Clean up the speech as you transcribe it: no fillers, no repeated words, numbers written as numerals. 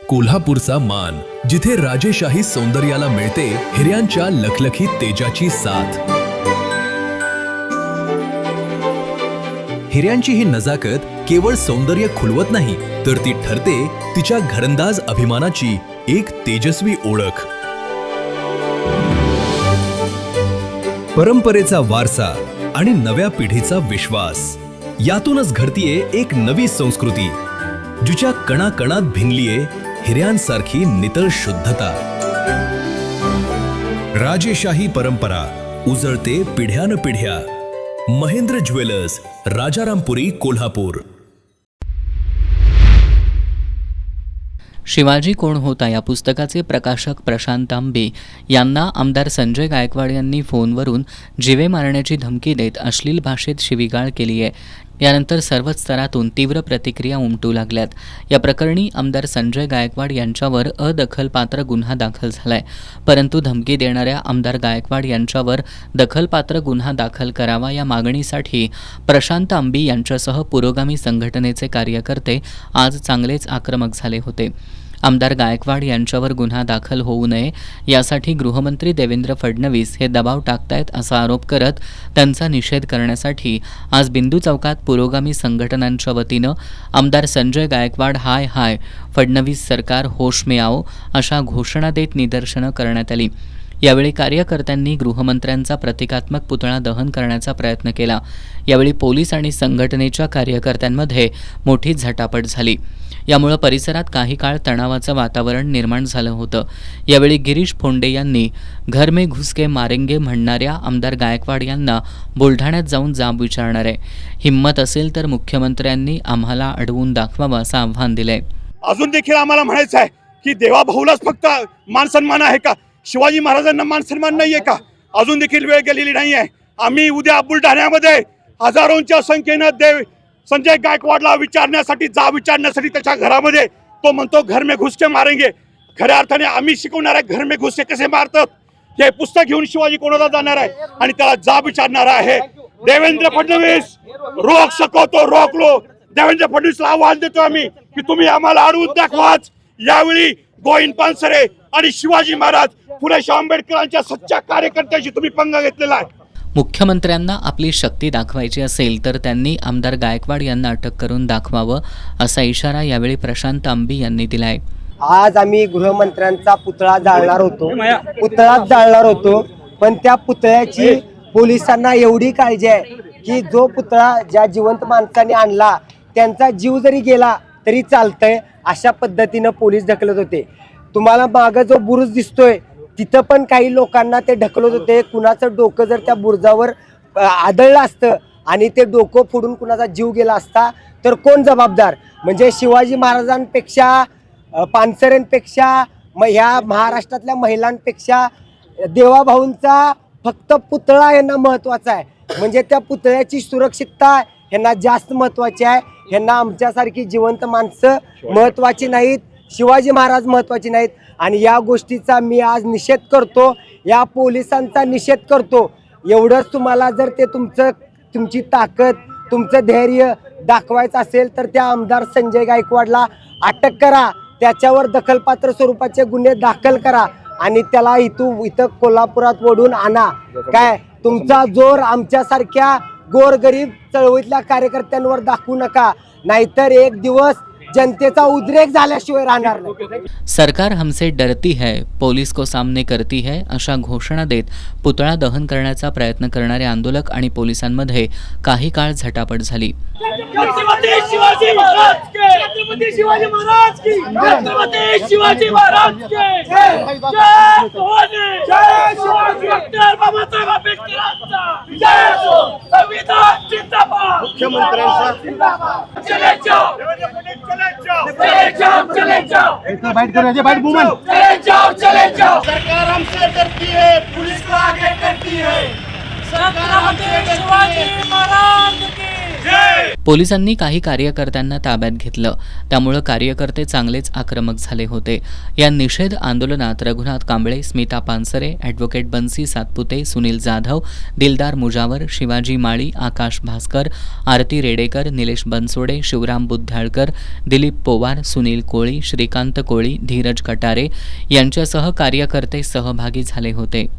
कोल्हापूरचा मान, जिथे राजेशाही सौंदर्याला मिळते हिऱ्यांच्या लखलखीत तेजाची साथ। हिऱ्यांची ही नजाकत केवळ सौंदर्य खुलवत नाही, तर ती ठरते तिच्या घरंदाज अभिमानाची एक तेजस्वी ओळख। परंपरेचा वारसा आणि नव्या पिढीचा विश्वास, यातूनच घडतीये एक नवी संस्कृती, जिच्या कणाकणात भिनलीये हिऱ्यांसारखी नितळ शुद्धता। राजेशाही परंपरा उजळते पिढ्यान पिढ्या। महेंद्र ज्वेलर्स, राजारामपुरी, कोल्हापूर। शिवाजी कोण होता या पुस्तकाचे प्रकाशक प्रशांत आंबे यांना आमदार संजय गायकवाड यांनी फोनवरून जीवे मारण्याची धमकी देत अश्लील भाषेत शिवीगाळ केली आहे। यानंतर सर्वच स्तरातून तीव्र प्रतिक्रिया उमटू लागल्यात। या प्रकरणी आमदार संजय गायकवाड यांच्यावर अदखलपात्र गुन्हा दाखल झालाय, परंतु धमकी देणाऱ्या आमदार गायकवाड यांच्यावर दखलपात्र गुन्हा दाखल करावा या मागणीसाठी प्रशांत आंबे यांच्यासह पुरोगामी संघटनेचे कार्यकर्ते आज चांगलेच आक्रमक झाले होते। आमदार गायकवाड यांच्यावर गुन्हा दाखल होऊ नये यासाठी गृहमंत्री देवेंद्र फडणवीस हे दबाव टाकतायत असा आरोप करत त्यांचा निषेध करण्यासाठी आज बिंदू चौकात पुरोगामी संघटनांच्या वतीनं आमदार संजय गायकवाड हाय हाय, फडणवीस सरकार होश में आओ अशा घोषणा देत निदर्शनं करण्यात आली। यावेळी कार्यकर्त्यांनी गृहमंत्र्यांचा प्रतिकात्मक पुतळा दहन करण्याचा प्रयत्न केला। यावेळी पोलीस आणि संघटनेच्या कार्यकर्त्यांमध्ये मोठी झटापट झाली। यामुळे परिसरात काही काळ तणावाचं वातावरण निर्माण झालं होतं। यावेळी गिरीश फोंडे यांनी घर में घुस के मारेंगे म्हणणाऱ्या आमदार गायकवाड यांना बुलढाण्यात जाऊन जाब विचारणार आहे, हिम्मत असेल तर मुख्यमंत्र्यांनी आम्हाला अडवून दाखवावं असं आव्हान दिलंय। अजून देखील आम्हाला म्हणायचं आहे की देवाभाऊलाच फक्त मान सन्मान आहे का, शिवाजी महाराजांना मान सन्मान नाहीये का? अजून देखील वेळ गेलेली नाहीये। आम्ही उद्या बुलढाण्यामध्ये हजारोंच्या संख्येनं संजय गायकवाडला विचारण्यासाठी त्याच्या घरामध्ये तो म्हणतो घर में घुस के मारेंगे। खऱ्या अर्थाने आम्ही शिकवणार आहे घर में घुस के कसे मारतात। हे पुस्तक घेऊन शिवाजी कोणाला जाणार आहे आणि त्याला जाब विचारणार आहे। देवेंद्र फडणवीस, रोक सको तो रोक लो। देवेंद्र फडणवीसला आवाहन देतो आम्ही की तुम्ही आम्हाला अडवून दाखवाच। यावेळी गोविंद पानसरे आणि शिवाजी महाराज, फुले शाहू आंबेडकरांच्या सच्च्या कार्यकर्त्यांशी तुम्ही पंगा घेतलेला आहे। मुख्यमंत्र्यांना आपली शक्ती दाखवायची असेल तर त्यांनी आमदार गायकवाड यांना अटक करून दाखवावं असा इशारा यावेळी प्रशांत आंबे यांनी दिलाय। आज आम्ही गृहमंत्र्यांचा पुतळा जाळणार होतो, पण त्या पुतळ्याची पोलिसांना एवढी काळजी आहे की जो पुतळा ज्या जिवंत माणसाने आणला त्यांचा जीव जरी गेला तरी चालतंय अशा पद्धतीनं पोलीस ढकलत होते। तुम्हाला मागं जो बुरुज दिसतोय तिथं पण काही लोकांना ते ढकलत होते। कुणाचं डोकं जर त्या बुरुजावर आदळलं असतं आणि ते डोकं फोडून कुणाचा जीव गेला असता तर कोण जबाबदार? म्हणजे शिवाजी महाराजांपेक्षा, पानसरेंपेक्षा, ह्या महाराष्ट्रातल्या महिलांपेक्षा देवाभाऊंचा फक्त पुतळा यांना महत्त्वाचा आहे। म्हणजे त्या पुतळ्याची सुरक्षितता यांना जास्त महत्त्वाची आहे। यांना आमच्यासारखी जिवंत माणसं महत्त्वाची नाहीत, शिवाजी महाराज महत्त्वाचे नाहीत। आणि या गोष्टीचा मी आज निषेध करतो, या पोलिसांचा निषेध करतो। एवढंच तुम्हाला जर ते तुमची ताकद, तुमचं धैर्य दाखवायचं असेल तर त्या आमदार संजय गायकवाडला अटक करा, त्याच्यावर दखलपात्र स्वरूपाचे गुन्हे दाखल करा आणि त्याला इथं कोल्हापुरात ओढून आणा। काय तुमचा जोर आमच्यासारख्या गोरगरीब चळवळीतल्या कार्यकर्त्यांवर दाखवू नका, नाहीतर एक दिवस जनतेचा उद्रेक झाल्याशिवाय राहणार नाही। सरकार हमसे डरती है, पोलीस को सामने करती है अशा घोषणा देत पुतळा दहन करण्याचा प्रयत्न करणारे आंदोलक आणि पोलिसांमध्ये काही काळ झटापट झाली। छत्रपती शिवाजी महाराज के, छत्रपती शिवाजी महाराज की, छत्रपती शिवाजी महाराज के जय भवानी, जय शिवाजी, डॉक्टर बाबासाहेब आंबेडकरांचा जय असो, संविधान जिंदाबाद, मुख्यमंत्र्यांचा जिंदाबाद, चले जाओ, चले जाओ, चले जाओ, चले जाओ। सरकार हमसे डरती है, पुलिस को आगे करती है। छत्रपती शिवाजी महाराज की पोलिसांनी काही कार्यकर्त्यांना ताब्यात घेतलं, त्यामुळं कार्यकर्ते चांगलेच आक्रमक झाले होते. या निषेध आंदोलनात रघुनाथ कांबळे, स्मिता पानसरे, ॲडव्होकेट बन्सी सातपुते, सुनील जाधव, दिलदार मुजावर, शिवाजी माळी, आकाश भास्कर, आरती रेडेकर, निलेश बनसोडे, शिवराम बुद्धाळकर, दिलीप पोवार, सुनील कोळी, श्रीकांत कोळी, धीरज कटारे यांच्यासह कार्यकर्ते सहभागी झाले होते.